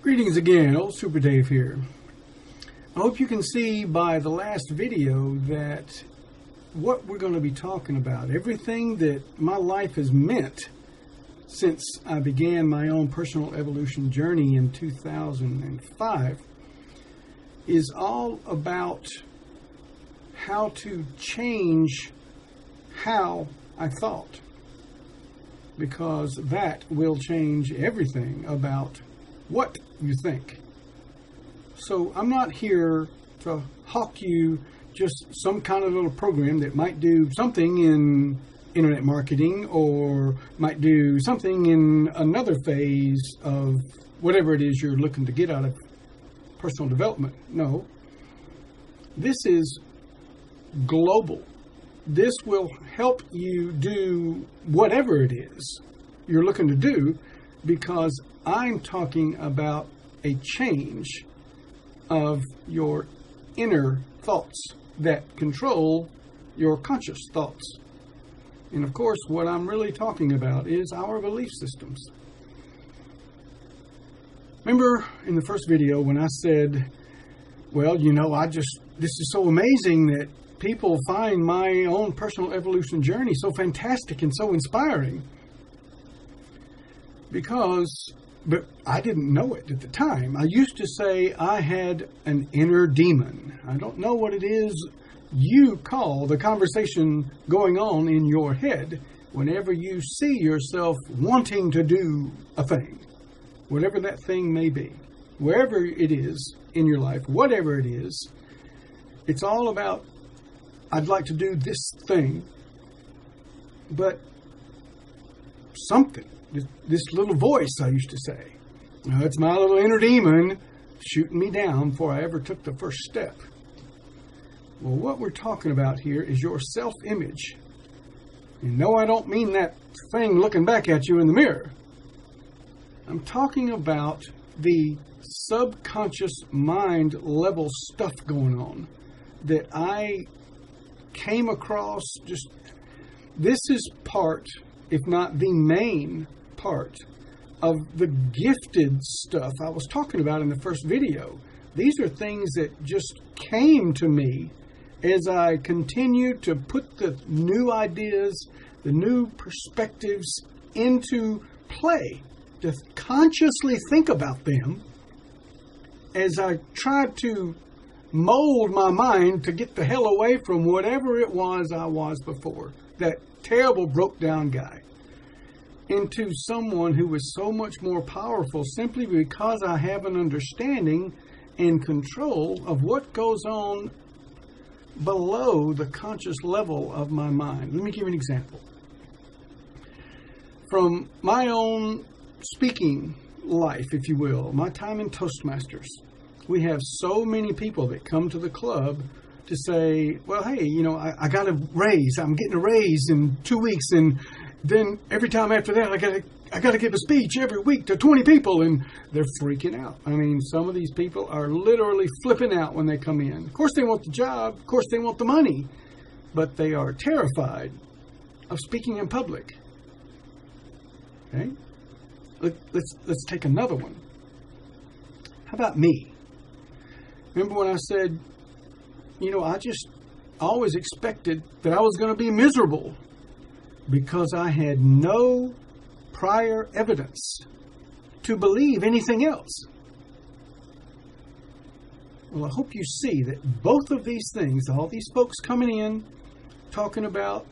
Greetings again, old Super Dave here. I hope you can see by the last video that what we're going to be talking about, everything that my life has meant since I began my own personal evolution journey in 2005, is all about how to change how I thought, because that will change everything about what you think. So I'm not here to hawk you just some kind of little program that might do something in internet marketing or might do something in another phase of whatever it is you're looking to get out of personal development. No, this is global. This will help you do whatever it is you're looking to do, because I'm talking about a change of your inner thoughts that control your conscious thoughts. And of course, what I'm really talking about is our belief systems. Remember in the first video when I said, well, this is so amazing that people find my own personal evolution journey so fantastic and so inspiring. But I didn't know it at the time. I used to say I had an inner demon. I don't know what it is you call the conversation going on in your head whenever you see yourself wanting to do a thing, whatever that thing may be, wherever it is in your life, whatever it is. It's all about, I'd like to do this thing, but something. This little voice, I used to say. It's my little inner demon shooting me down before I ever took the first step. Well, what we're talking about here is your self-image. And no, I don't mean that thing looking back at you in the mirror. I'm talking about the subconscious mind level stuff going on that I came across. This is part, if not the main part, of the gifted stuff I was talking about in the first video. These are things that just came to me as I continued to put the new ideas, the new perspectives into play, to consciously think about them as I tried to mold my mind to get the hell away from whatever it was I was before, that terrible broke down guy, into someone who is so much more powerful simply because I have an understanding and control of what goes on below the conscious level of my mind. Let me give you an example. From my own speaking life, if you will, my time in Toastmasters, we have so many people that come to the club to say, well, hey, I got a raise. I'm getting a raise in 2 weeks, and then every time after that, I got to give a speech every week to 20 people, and they're freaking out. I mean, some of these people are literally flipping out when they come in. Of course, they want the job. Of course, they want the money, but they are terrified of speaking in public. Okay, let's take another one. How about me? Remember when I said, I just always expected that I was going to be miserable because I had no prior evidence to believe anything else. Well, I hope you see that both of these things, all these folks coming in talking about,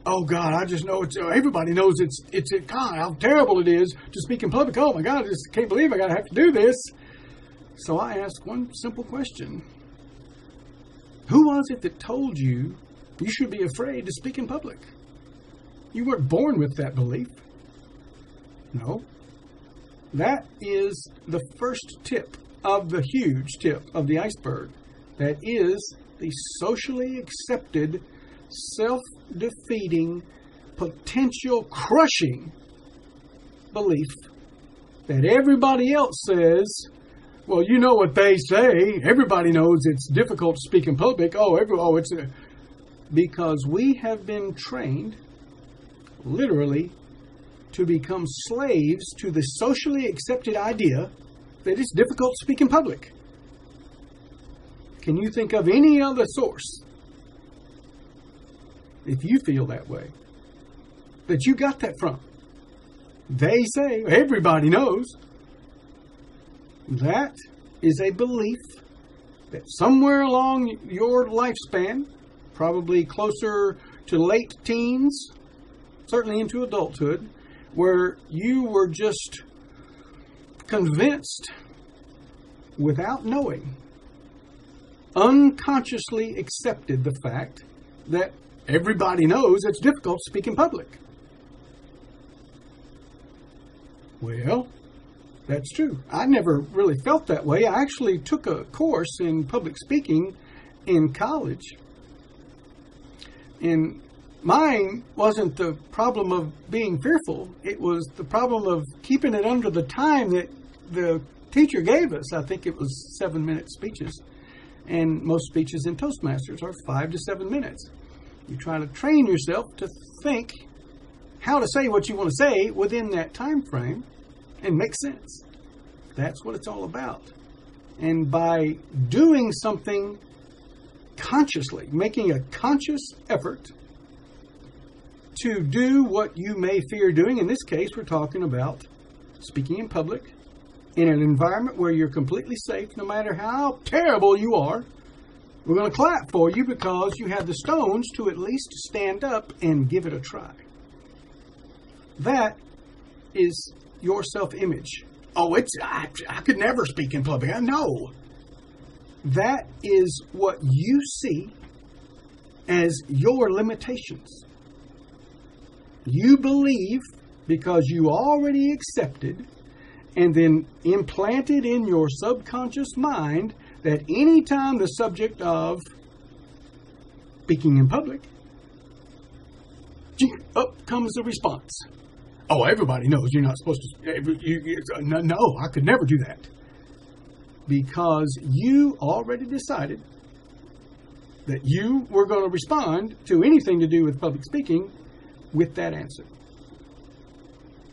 oh God, I just know everybody knows it's God, how terrible it is to speak in public. Oh my God, I just can't believe I gotta have to do this. So I asked one simple question. Who was it that told you you should be afraid to speak in public? You weren't born with that belief. No. That is the first tip of the huge tip of the iceberg. That is the socially accepted, self-defeating, potential crushing belief that everybody else says, well, you know what they say. Everybody knows it's difficult to speak in public. Because we have been trained, literally, to become slaves to the socially accepted idea that it's difficult to speak in public. Can you think of any other source, if you feel that way, that you got that from? They say, everybody knows. That is a belief that somewhere along your lifespan, probably closer to late teens, certainly into adulthood, where you were just convinced without knowing, unconsciously accepted the fact that everybody knows it's difficult to speak in public. Well, that's true. I never really felt that way. I actually took a course in public speaking in college. And mine wasn't the problem of being fearful. It was the problem of keeping it under the time that the teacher gave us. I think it was 7-minute speeches. And most speeches in Toastmasters are 5 to 7 minutes. You try to train yourself to think how to say what you want to say within that time frame and make sense. That's what it's all about. And by doing something consciously, making a conscious effort to do what you may fear doing, in this case we're talking about speaking in public, in an environment where you're completely safe, no matter how terrible you are, we're going to clap for you because you have the stones to at least stand up and give it a try. That is your self-image. Oh, I could never speak in public. No. That is what you see as your limitations. You believe because you already accepted and then implanted in your subconscious mind that any time the subject of speaking in public, up comes the response. Oh, everybody knows you're not supposed to. No, I could never do that. Because you already decided that you were going to respond to anything to do with public speaking with that answer.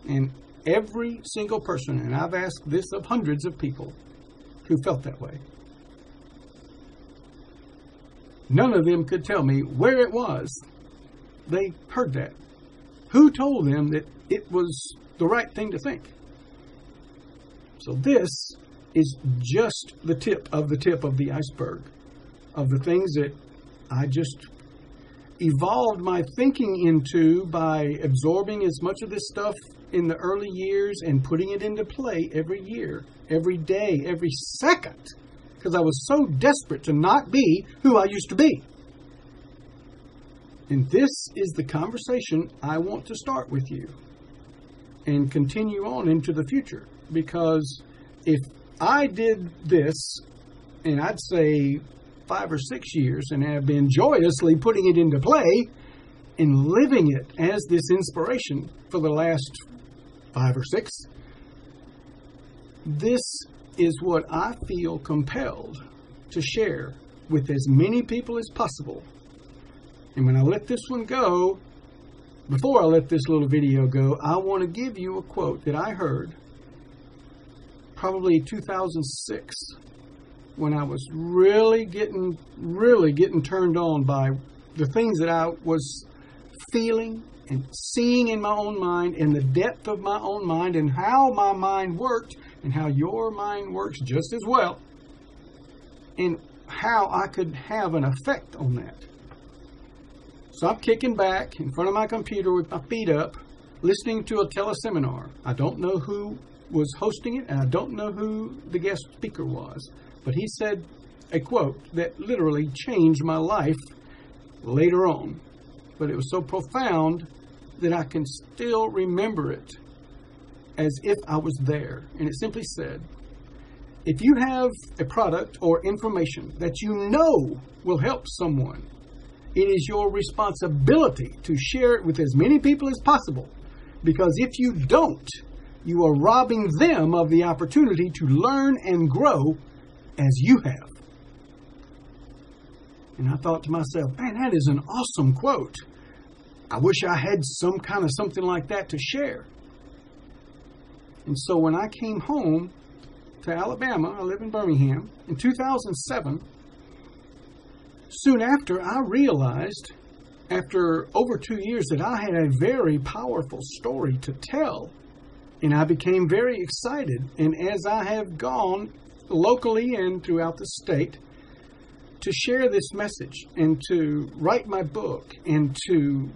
And every single person, and I've asked this of hundreds of people who felt that way, none of them could tell me where it was they heard that. Who told them that it was the right thing to think? So this is just the tip of the iceberg of the things that I just evolved my thinking into by absorbing as much of this stuff in the early years and putting it into play every year, every day, every second, because I was so desperate to not be who I used to be. And this is the conversation I want to start with you and continue on into the future. Because if I did this, and I'd say 5 or 6 years, and have been joyously putting it into play and living it as this inspiration for the last 5 or 6, this is what I feel compelled to share with as many people as possible. And when I let this one go, before I let this little video go, I want to give you a quote that I heard probably 2006 when I was really getting turned on by the things that I was feeling and seeing in my own mind, and the depth of my own mind, and how my mind worked, and how your mind works just as well, and how I could have an effect on that. So I'm kicking back in front of my computer with my feet up, listening to a teleseminar. I don't know who was hosting it, and I don't know who the guest speaker was, but he said a quote that literally changed my life later on. But it was so profound that I can still remember it as if I was there. And it simply said, if you have a product or information that you know will help someone, it is your responsibility to share it with as many people as possible. Because if you don't, you are robbing them of the opportunity to learn and grow as you have. And I thought to myself, man, that is an awesome quote. I wish I had some kind of something like that to share. And so when I came home to Alabama. I live in Birmingham. In 2007, soon after, I realized, after over 2 years, that I had a very powerful story to tell. And I became very excited. And as I have gone locally and throughout the state to share this message and to write my book and to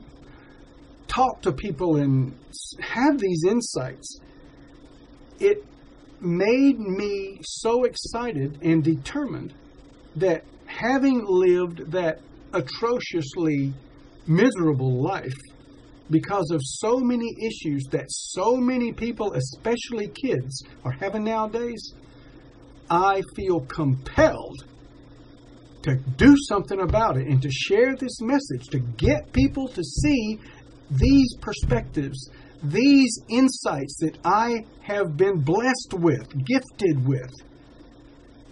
talk to people and have these insights, it made me so excited and determined that having lived that atrociously miserable life because of so many issues that so many people, especially kids, are having nowadays, I feel compelled to do something about it and to share this message, to get people to see these perspectives, these insights that I have been blessed with, gifted with,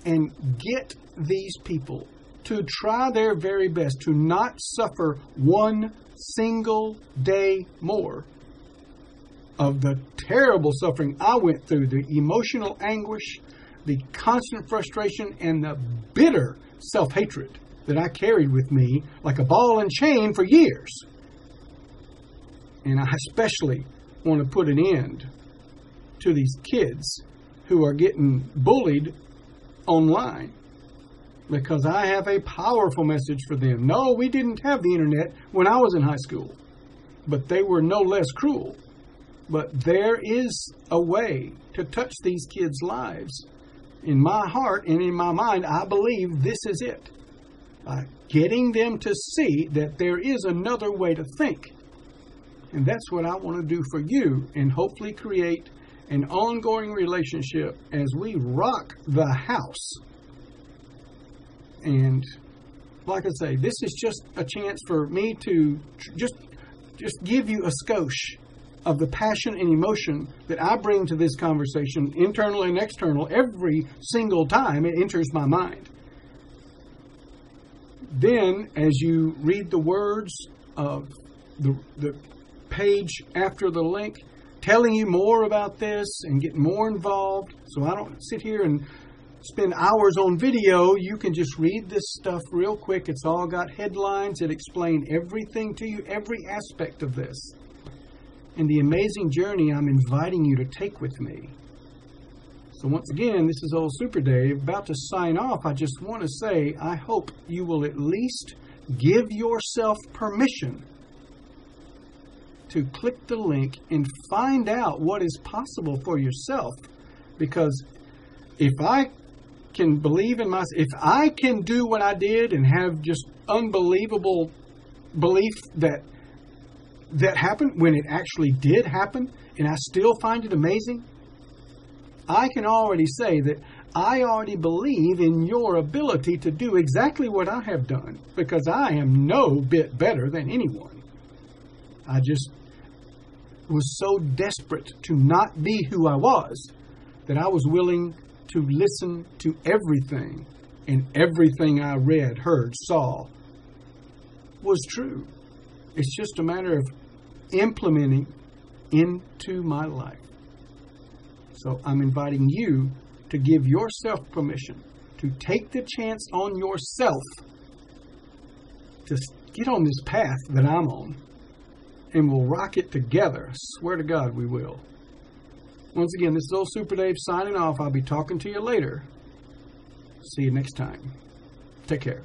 and get these people to try their very best to not suffer one single day more of the terrible suffering I went through, the emotional anguish, the constant frustration, and the bitter self-hatred that I carried with me like a ball and chain for years. And I especially want to put an end to these kids who are getting bullied online, because I have a powerful message for them. No, we didn't have the internet when I was in high school, but they were no less cruel. But there is a way to touch these kids' lives. In my heart and in my mind, I believe this is it. By getting them to see that there is another way to think. And that's what I want to do for you, and hopefully create an ongoing relationship as we rock the house. And like I say, this is just a chance for me to just give you a skosh of the passion and emotion that I bring to this conversation, internal and external, every single time it enters my mind. Then, as you read the words of the page after the link, telling you more about this and get more involved, so I don't sit here and spend hours on video. You can just read this stuff real quick. It's all got headlines that explain everything to you, every aspect of this, and the amazing journey I'm inviting you to take with me. So once again, this is Old Super Dave, about to sign off. I just want to say, I hope you will at least give yourself permission to click the link and find out what is possible for yourself. Because if I can believe in myself, if I can do what I did and have just unbelievable belief that happened when it actually did happen, and I still find it amazing, I can already say that I already believe in your ability to do exactly what I have done, because I am no bit better than anyone. I just was so desperate to not be who I was that I was willing to listen to everything, and everything I read, heard, saw was true. It's just a matter of implementing into my life. So I'm inviting you to give yourself permission to take the chance on yourself to get on this path that I'm on, and we'll rock it together. I swear to God we will. Once again, this is Old Super Dave signing off. I'll be talking to you later. See you next time. Take care.